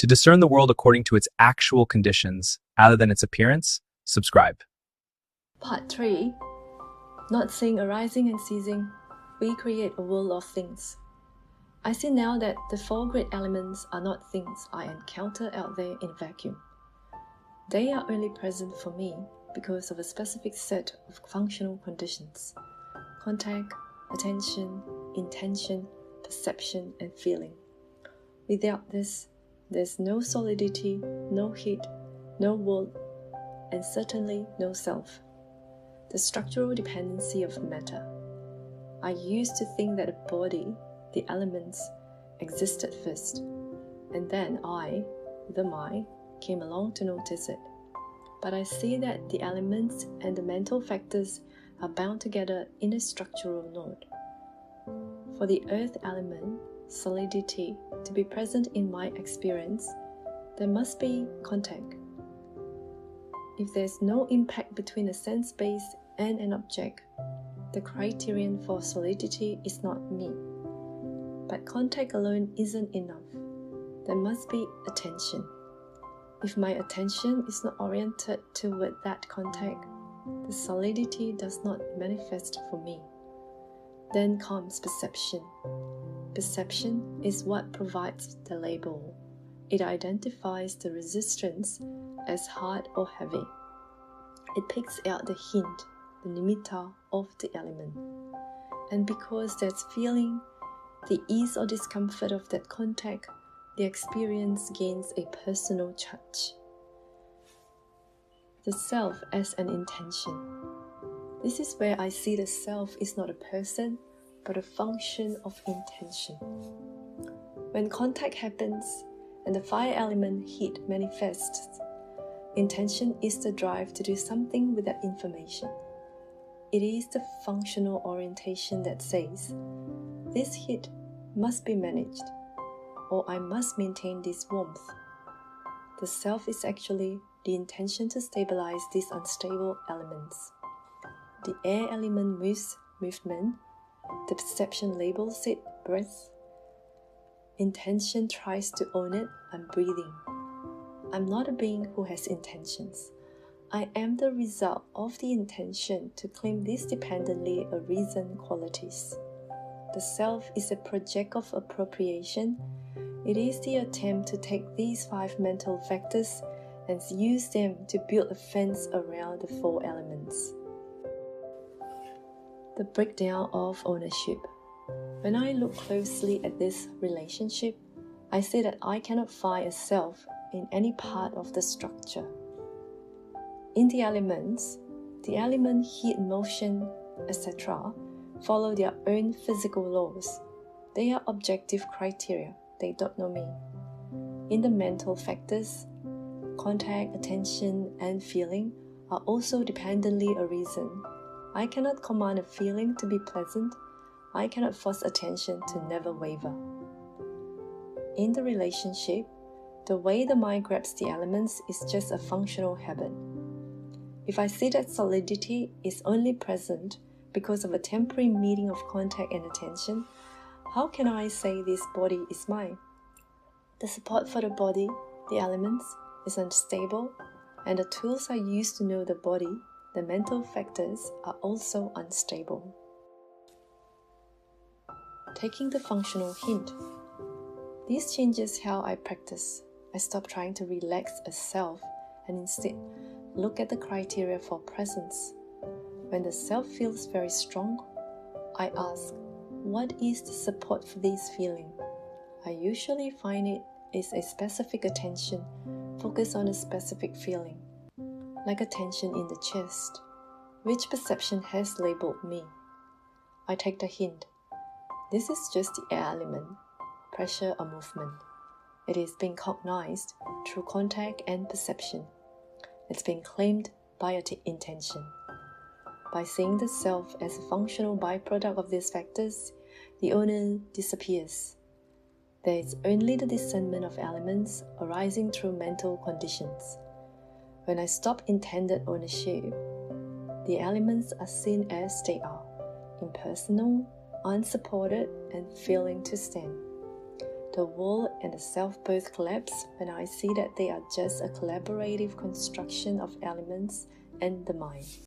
To discern the world according to its actual conditions, other than its appearance, subscribe. Part 3. Not seeing arising and ceasing, we create a world of things. I see now that the 4 great elements are not things I encounter out there in vacuum. They are only present for me because of a specific set of functional conditions: contact, attention, intention, perception, and feeling. Without this, there's no solidity, no heat, no world, and certainly no self. The structural dependency of matter. I used to think that the body, the elements, existed first, and then I, the mind, came along to notice it. But I see that the elements and the mental factors are bound together in a structural node. For the earth element, solidity, to be present in my experience, there must be contact. If there's no impact between a sense base and an object, the criterion for solidity is not me. But contact alone isn't enough. There must be attention. If my attention is not oriented toward that contact, the solidity does not manifest for me. Then comes perception. Perception is what provides the label. It identifies the resistance as hard or heavy. It picks out the hint, the nimitta of the element. And because there's feeling, the ease or discomfort of that contact, the experience gains a personal touch. The self as an intention. This is where I see the self is not a person, but a function of intention. When contact happens and the fire element heat manifests, intention is the drive to do something with that information. It is the functional orientation that says, this heat must be managed, or I must maintain this warmth. The self is actually the intention to stabilize these unstable elements. The air element moves movement, the perception labels it breath. Intention tries to own it, I'm breathing. I'm not a being who has intentions. I am the result of the intention to claim these dependently arisen qualities. The self is a project of appropriation. It is the attempt to take these 5 mental factors and use them to build a fence around the 4 elements. The breakdown of ownership. When I look closely at this relationship, I see that I cannot find a self in any part of the structure. In the elements, the element, heat, motion, etc. follow their own physical laws. They are objective criteria. They don't know me. In the mental factors, contact, attention, and feeling are also dependently arisen. I cannot command a feeling to be pleasant. I cannot force attention to never waver. In the relationship, the way the mind grabs the elements is just a functional habit. If I see that solidity is only present because of a temporary meeting of contact and attention, how can I say this body is mine? The support for the body, the elements, is unstable, and the tools I use to know the body, the mental factors, are also unstable. Taking the functional hint. This changes how I practice. I stop trying to relax a self and instead look at the criteria for presence. When the self feels very strong, I ask, what is the support for this feeling? I usually find it is a specific attention focused on a specific feeling, like a tension in the chest, which perception has labeled me. I take the hint. This is just the air element, pressure or movement. It is being cognized through contact and perception. It's being claimed by intention. By seeing the self as a functional byproduct of these factors, the owner disappears. There is only the discernment of elements arising through mental conditions. When I stop intended ownership, the elements are seen as they are, impersonal, unsupported, and failing to stand. The world and the self both collapse when I see that they are just a collaborative construction of elements and the mind.